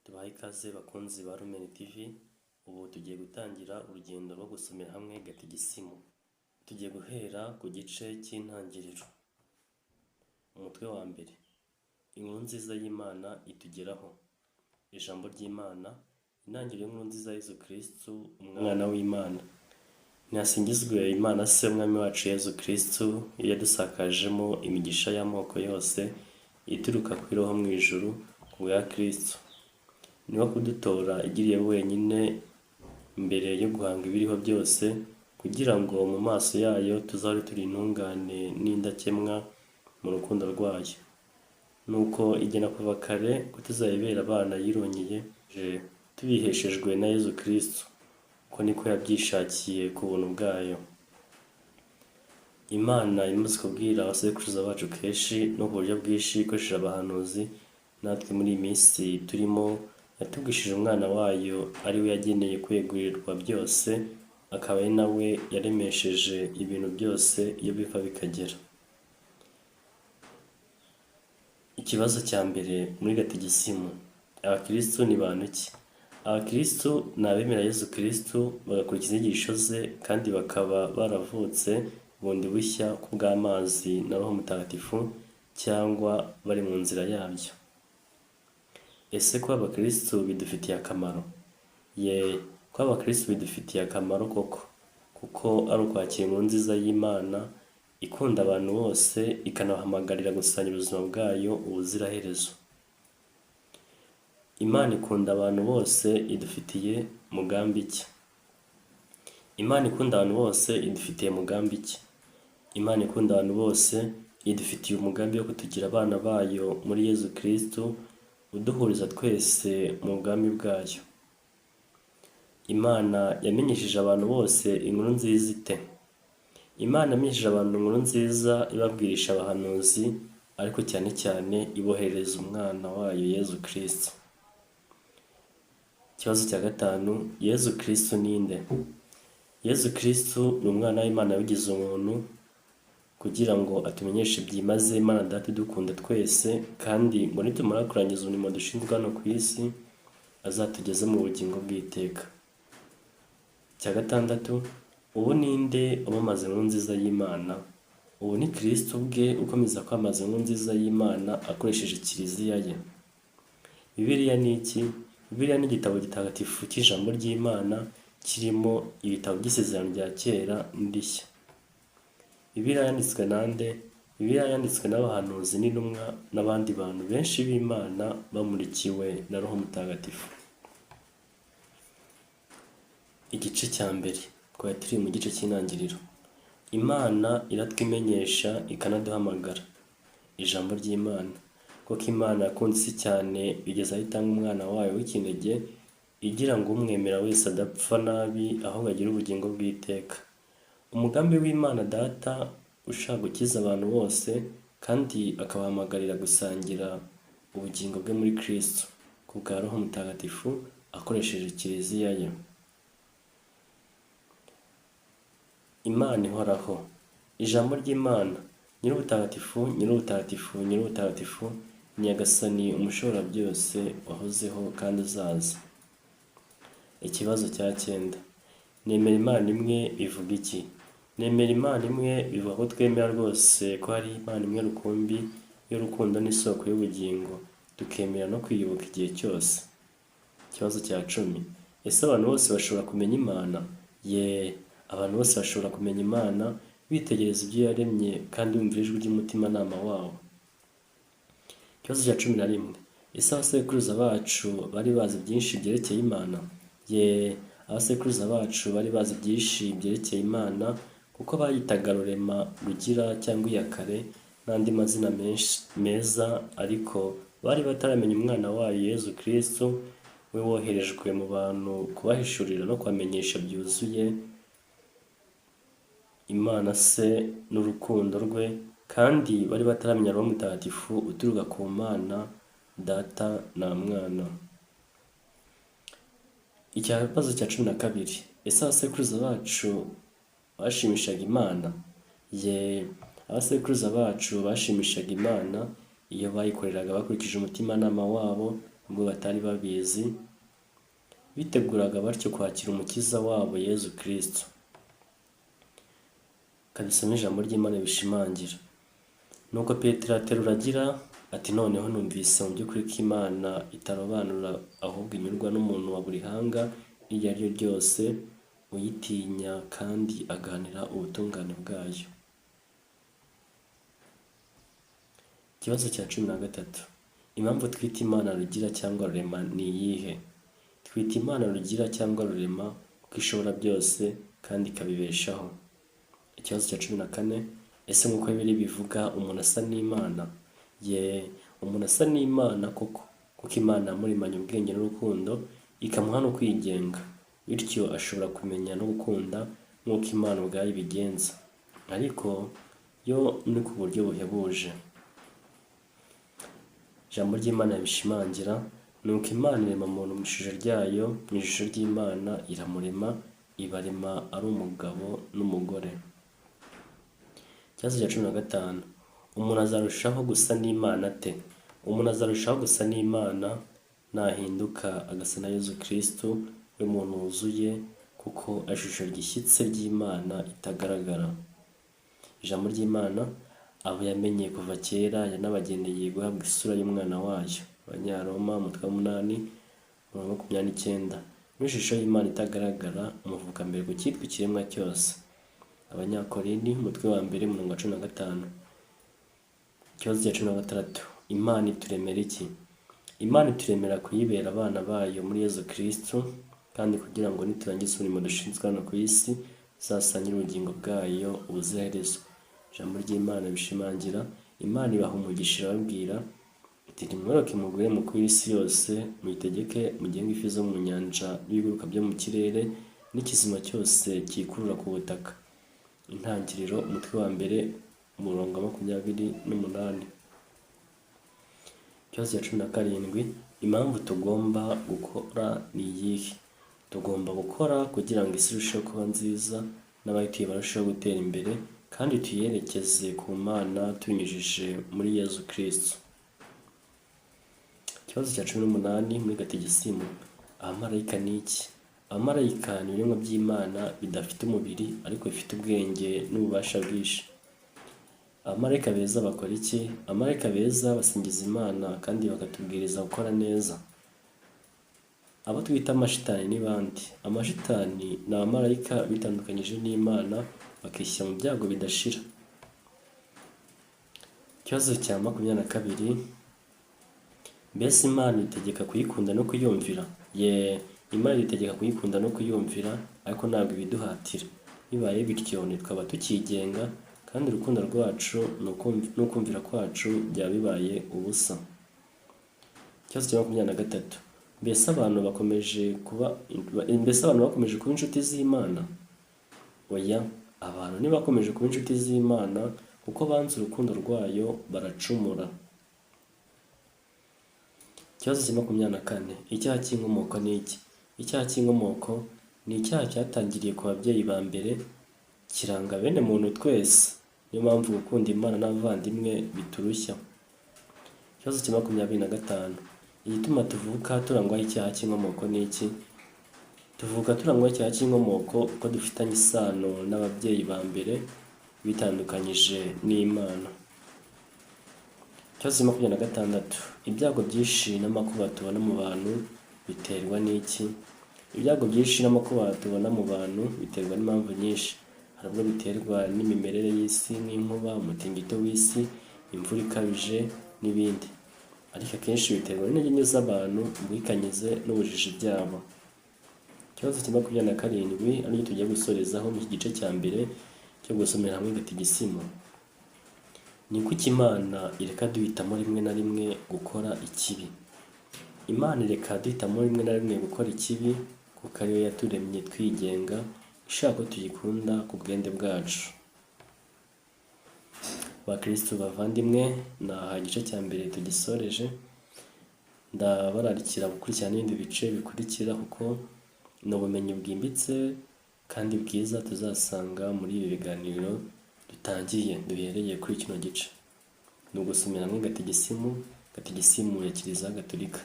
Tubahe ikaze bakunzi ba Lumen TV, ubu tugiye gutangira urugendo rwo gusomera hamwe gatigisimu. Tugiye guhera ku gice cy'intangiriro. Umutwe wa mbere, inkuru nziza y'Imana itugeraho. Ijambo ry'Imana, intangiriro y'inkuru nziza ya Yezu Kristu, umwana w'Imana. Ntihasingizwe Imana se umwami wacu Yezu Kristu, yadusakajemo imigisha y'amoko yose ituruka kuri roho mu ijuru ku bwa Kristu. Niwo kudutora igiriye wenyine mbere yo guhanga ibiriho byose, kugira ngo mu maso yayo tuzahore turi intungane n'indakemwa mu rukundo rwayo. Nuko igena kuva kare ko tuzayibera abana yirongeye, tubiheshejwe na Yezu Kristu, ko niko yabyishakiye ku buntu bwayo. Imana imaze kubwira abasekuruza bacu kenshi no ku buryo bwinshi ikoresheje abahanuzi, natwe muri iyi minsi turimo yatubwishije umwana wayo ari we yageneye kwegurirwa byose, akaba ari nawe yaremesheje ibintu byose iyo biva bikagera. Ikibazo cya mbere muri gatigisimu, abakristu ni bantu ki? Abakristu ni abemera Yezu Kristu bagakurikiza inyigisho ze, kandi bakaba baravutse bundi bushya ku bw'amazi na roho mutagatifu, cyangwa bari mu nzira yabyo. Ese kuba abakristu bidufitiye akamaro? Kuba abakristu bidufitiye akamaro koko, kuko ari ukwakira inkuru nziza y'Imana ikunda abantu bose, ikanabahamagarira gusangira ubuzima bwayo ubuziraherezo. Imana ikunda abantu bose idufitiye mugambi ki? Imana ikunda abantu bose idufitiye mugambi ki? Imana ikunda abantu bose idufitiye umugambi wo kutugira abana bayo muri Yezu Kristu, uduhuriza twese mu bwami bwayo. Imana yamenyesheje abantu bose inkuru nziza ite? Imana yamenyesheje abantu inkuru nziza ibabwirisha abahanuzi, ariko cyane cyane iboherereza umwana wayo Yezu Kristu. Ikibazo cya gatanu, Yezu Kristu ninde? Yezu Kristu ni umwana w'Imana wabigize umuntu, kugira ngo atumenyeshe byimaze Imana Data idukunda twese, kandi ngo nitumara kurangiza umurimo dushinzwe hano ku isi, azatugeze mu bugingo bw'iteka. Icya gatandatu, ubu ninde wamamaza inkuru nziza y'Imana? Ubu ni Kristu ubwe ukomeza kwamamaza inkuru nziza y'Imana akoresheje kiliziya ye. Bibiliya ni iki? Bibiliya ni igitabo gitagatifu cy'ijambo ry'Imana, kirimo ibitabo by'isezerano rya kera n'irishya. Bibiliya yanditswe nande? Bibiliya yanditswe n'abahanuzi n'intumwa n'abandi bantu benshi b'Imana bamurikiwe na roho mutagatifu. Igice cya mbere, twari turi mu gice cy'intangiriro. Imana iratwimenyesha ikanaduhamagara. Ijambo ry'Imana, kuko Imana yakunze isi cyane bigeza aho itanga umwana wayo w'ikinege, igira ngo umwemera wese adapfa nabi, ahubwo agire ubugingo bw'iteka. Umugambi w'Imana Data ushaka gukiza abantu bose, kandi akabahamagarira gusangira ubugingo bwe muri Kristu ku bwa roho mutagatifu akoresheje kiliziya ye. Imana ihoraho. Ijambo ry'Imana, nyir'ubutagatifu, nyir'ubutagatifu, nyir'ubutagatifu, Nyagasani umushobora byose, wahozeho kandi uzaza. Ikibazo cya cyenda, nemera Imana imwe bivuga iki? Nemera Imana imwe bivuga ko twemera rwose ko hari Imana imwe rukumbi y'urukundo n'isoko y'ubugingo, tukemera no kwiyubuka igihe cyose. Ikibazo cya cumi, ese abantu bose bashobora kumenya Imana? Abantu bose bashobora kumenya Imana bitegereza ibyo yaremye, kandi bumvira ijwi ry'umutimanama wabo. Ikibazo cya cumi na rimwe, ese abasekuruza bacu bari bazi byinshi byerekeye Imana? Abasekuruza bacu bari bazi byinshi byerekeye Imana, kuko bayitaga Rurema, Rugira cyangwa Iyakare n'andi mazina meza, ariko bari bataramenya umwana wayo Yezu Kristu, we woherejwe mu bantu kubahishurira no kubamenyesha byuzuye Imana se n'urukundo rwe, kandi bari bataramenya roho mutagatifu uturuka ku Mana Data na Mwana. Ikibazo cya cumi na kabiri, ese abasekuruza bacu bashimishaga Imana? Abasekuruza bacu bashimishaga Imana iyo bayikoreraga bakurikije umutimanama wabo, ubwo batari babizi, biteguraga batyo kwakira umukiza wabo Yezu Kristo. Kadusome ijambo ry'Imana bishimangira. Nuko Petero aterura agira ati, noneho numvise mu by'ukuri ko Imana itarobanura ahubwo inyurwa n'umuntu wa buri hanga iryo ari ryo ryose uyitinya kandi aganira ubutungane bwayo. Ikibazo cya 13. Impamvu twita Imana rugira cyangwa rurema ni iyihe? Twita Imana rugira cyangwa rurema kuko ishobora byose kandi ikabibeshaho. Ikibazo cya 14. Ese nk'uko Bibiliya bivuga umuntu asa n'Imana? Umuntu asa n'Imana koko, kuko Imana yamuremanye ubwenge n'urukundo ikamuha no kwigenga, bityo ashobora kumenya no gukunda nk'uko Imana ubwayo ibigenza, ariko yo ni ku buryo buhebuje. Ijambo ry'Imana bishimangira, nuko Imana irema umuntu mu ishusho ryayo, mu ishusho ry'Imana iramurema, ibarema ari umugabo n'umugore. Ikibazo cya 15. Umuntu azarushaho gusa n'Imana ate? Umuntu azarushaho gusa n'Imana nahinduka agasa na Yezu Kristo, we muntu wuzuye, kuko ishusho ryishyitse ry'Imana itagaragara. Ijambo ry'Imana abo yamenye kuva kera yanabageneye guhabwa isura y'umwana wayo. Abanyaroma umutwe wa 8:29. N'ishusho y'Imana itagaragara umuvuka mbere ku cyitwa ikiremwa cyose. Abanyakorinti umutwe wa 1:15. Ikibazo cya 16. Imana ituremera iki? Imana ituremera kuyibera abana bayo muri Yezu Kristo, kandi kugira ngo niturangiza umurimo dushinzwe hano ku isi zasangire ubugingo bwayo ubuziraherezo. Ijambo ry'Imana bishimangira, Imana ibaha umugisha irababwira iti, nimworoke mugwire mukwire isi yose, muyitegeke, mugenge ifi zo mu nyanja n'ibiguruka byo mu kirere n'ikizima cyose cyikurura ku butaka. Intangiriro umutwe wa 1:28. Ikibazo cya 17. Impamvu tugomba gukora ni iyihe? Tugomba gukora kugira ngo isi irusheho kuba nziza n'abayituye barusheho gutera imbere, kandi tuyerekeze ku Mana tunyujije muri Yezu Kristo. Ikibazo cya 18 muri gatigisimu. Abamarayika ni iki? Abamarayika ni ibiremwa by'Imana bidafite umubiri ariko bifite ubwenge n'ububasha bwinshi. Abamarayika beza bakora iki? Abamarayika beza basingiza Imana kandi bakatubwiriza gukora neza. Abo twita amashitani ni bande? Amashitani ni abamarayika bitandukanyije n'Imana bakishyira mu byago bidashira. Ikibazo cya 22. Mbese Imana itegeka kuyikunda no kuyumvira? Imana itegeka kuyikunda no kuyumvira, ariko ntabwo ibiduhatira. Bibaye bityo ntitwaba tukigenga, kandi urukundo rwacu n'ukumvira kwacu byaba bibaye ubusa. Ikibazo cya 23. Mbese abantu bakomeje kuba inshuti z'Imana? Oya, abantu ntibakomeje kuba inshuti z'Imana kuko banze urukundo rwayo baracumura. Ikibazo cya 24. Icyaha cy'inkomoko ni iki? Icyaha cy'inkomoko ni icyaha cyatangiriye ku babyeyi ba mbere, kiranga bene muntu twese. Niyo mpamvu gukunda Imana n'abavandimwe biturushya. Ikibazo cya 25. Igituma tuvuka turangwaho icyaha cy'inkomoko ni iki? Tuvuka turangwaho icyaha cy'inkomoko kuko dufitanye isano n'ababyeyi ba mbere bitandukanyije n'Imana. Ikibazo cya 26. Ibyago byinshi n'amakuba tubona mu bantu biterwa n'iki? Ibyago byinshi n'amakuba tubona mu bantu biterwa n'impamvu nyinshi. Hari ubwo biterwa n'imimerere y'isi nk'inkuba, umutingito w'isi, imvura ikabije n'ibindi. Ariko akenshi biterwa n'intege nke z'abantu, ubwikanyize n'ubujiji byabo. Ikibazo cya 27 aricyo tugiye gusorezaho mu gice cya mbere cyo gusomera hamwe gatigisimu. Ni kuki Imana ireka duhitamo rimwe na rimwe gukora ikibi? Imana ireka duhitamo rimwe na rimwe gukora ikibi kuko ariyo yaturemye twigenga, ishaka ko tuyikunda ku bwende bwacu. Bakristo bavandimwe, naha igice cya mbere tugisoreje. Ndabararikira gukurikirana n'ibindi bice bikurikira kuko ni ubumenyi bwimbitse kandi bwiza tuzasanga muri ibi biganiro duhereye kuri kino gice. Ni ugusomera hamwe gatigisimu ya Kiliziya Gatolika.